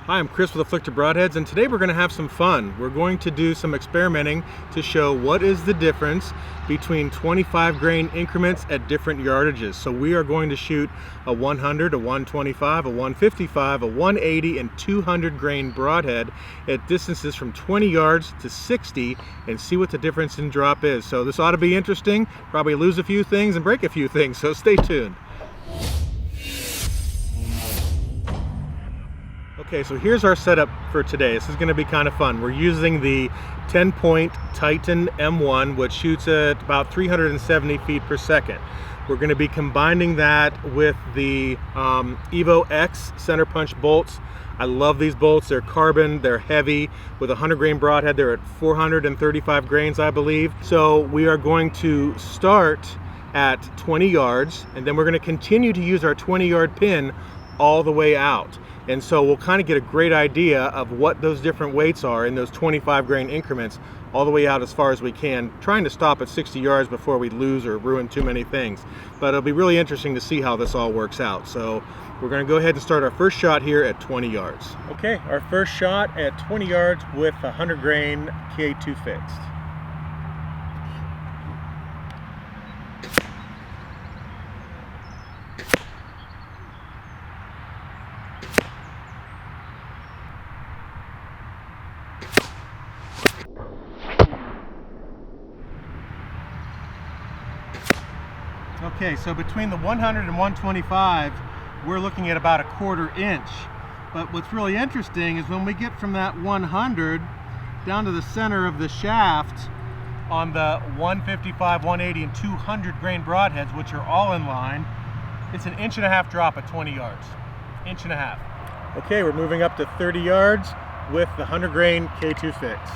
Hi, I'm Chris with Afflicted Broadheads, and today we're going to have some fun. We're going to do some experimenting to show what is the difference between 25 grain increments at different yardages. So we are going to shoot a 100, a 125, a 155, a 180, and 200 grain broadhead at distances from 20 yards to 60 and see what the difference in drop is. So this ought to be interesting, probably lose a few things and break a few things, so stay tuned. Okay, so here's our setup for today. This is going to be kind of fun. We're using the Tenpoint Titan M1, which shoots at about 370 feet per second. We're going to be combining that with the EVOX Centerpunch bolts. I love these bolts. They're carbon, they're heavy. With a 100 grain broadhead, they're at 435 grains, I believe. So we are going to start at 20 yards, and then we're going to continue to use our 20-yard pin all the way out. And so we'll kind of get a great idea of what those different weights are in those 25 grain increments all the way out as far as we can, trying to stop at 60 yards before we lose or ruin too many things. But it'll be really interesting to see how this all works out. So we're going to go ahead and start our first shot here at 20 yards. Okay, our first shot at 20 yards with a 100 grain K2 Fixed. Okay, so between the 100 and 125, we're looking at about a 1/4 inch. But what's really interesting is when we get from that 100 down to the center of the shaft on the 155, 180, and 200 grain broadheads, which are all in line, it's an 1.5 inch drop at 20 yards. 1.5 inches. Okay, we're moving up to 30 yards with the 100 grain K2 Fixed.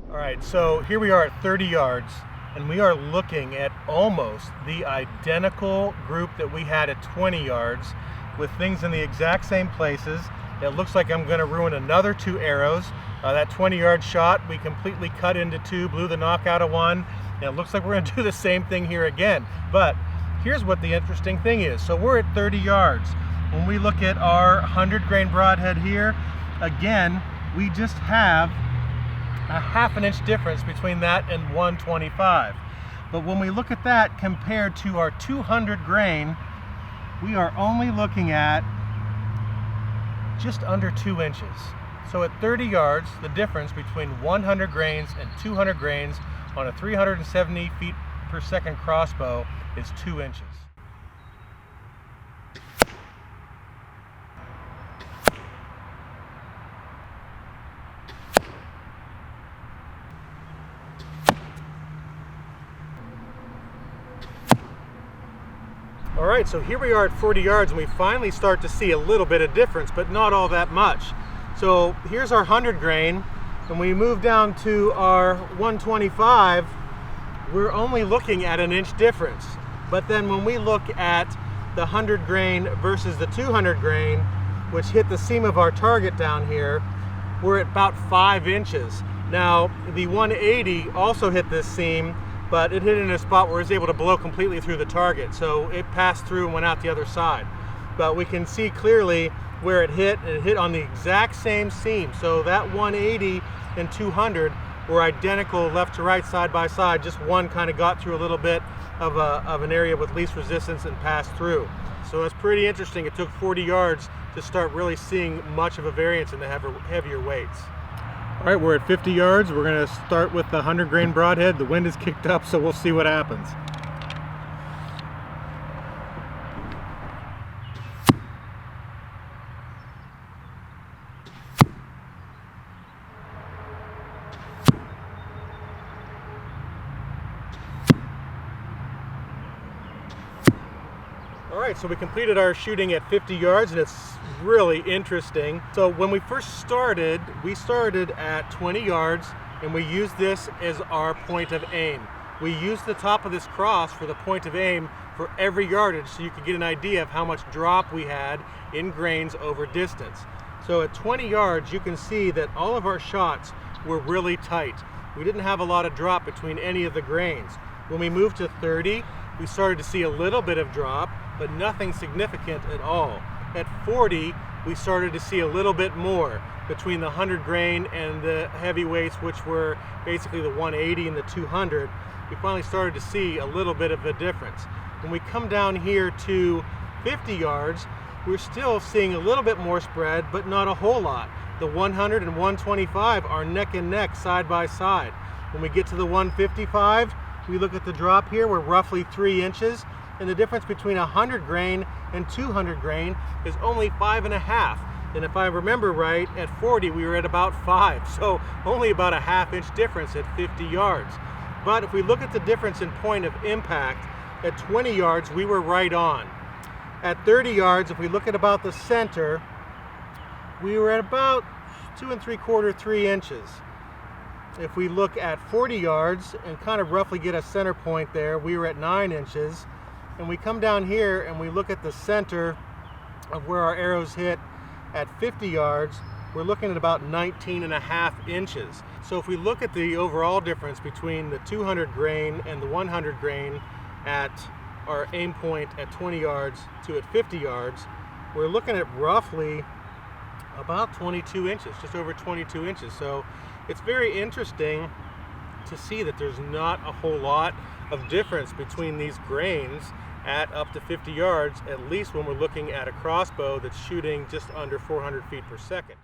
All right, so here we are at 30 yards, and we are looking at almost the identical group that we had at 20 yards with things in the exact same places. It looks like I'm going to ruin another 2 arrows. That 20-yard shot, we completely cut into 2, blew the knockout of 1, and it looks like we're going to do the same thing here again. But here's what the interesting thing is. So we're at 30 yards. When we look at our 100 grain broadhead here, again, we just have a 1/2 inch difference between that and 125. But when we look at that compared to our 200 grain, we are only looking at just under 2 inches. So at 30 yards, the difference between 100 grains and 200 grains on a 370 feet per second crossbow is 2 inches. All right, so here we are at 40 yards, and we finally start to see a little bit of difference, but not all that much. So here's our 100 grain, and we move down to our 125, we're only looking at an inch difference. But then when we look at the 100 grain versus the 200 grain, which hit the seam of our target down here, we're at about 5 inches. Now, the 180 also hit this seam, but it hit in a spot where it was able to blow completely through the target. So it passed through and went out the other side. But we can see clearly where it hit. It hit on the exact same seam. So that 180 and 200 were identical left to right, side by side. Just one kind of got through a little bit of an area with least resistance and passed through. So that's pretty interesting. It took 40 yards to start really seeing much of a variance in the heavier weights. All right, we're at 50 yards. We're going to start with the 100 grain broadhead. The wind is kicked up, so we'll see what happens. All right, so we completed our shooting at 50 yards, and it's really interesting. So when we first started, we started at 20 yards, and we used this as our point of aim. we used the top of this cross for the point of aim for every yardage, so you could get an idea of how much drop we had in grains over distance. So at 20 yards, you can see that all of our shots were really tight. We didn't have a lot of drop between any of the grains. When we moved to 30, we started to see a little bit of drop, but nothing significant at all. At 40, we started to see a little bit more between the 100 grain and the heavyweights, which were basically the 180 and the 200. We finally started to see a little bit of a difference. When we come down here to 50 yards, we're still seeing a little bit more spread, but not a whole lot. The 100 and 125 are neck and neck, side by side. When we get to the 155, we look at the drop here, we're roughly 3 inches, and the difference between 100 grain and 200 grain is only 5.5. And if I remember right, at 40 we were at about 5, so only about a ½ inch difference at 50 yards. But if we look at the difference in point of impact, at 20 yards we were right on. At 30 yards, if we look at about the center, we were at about 2 3/4, 3 inches. If we look at 40 yards and kind of roughly get a center point there, we were at 9 inches. And we come down here and we look at the center of where our arrows hit at 50 yards, we're looking at about 19.5 inches. So if we look at the overall difference between the 200 grain and the 100 grain at our aim point at 20 yards to at 50 yards, we're looking at roughly about 22 inches, just over 22 inches. So it's very interesting to see that there's not a whole lot of difference between these grains at up to 50 yards, at least when we're looking at a crossbow that's shooting just under 400 feet per second.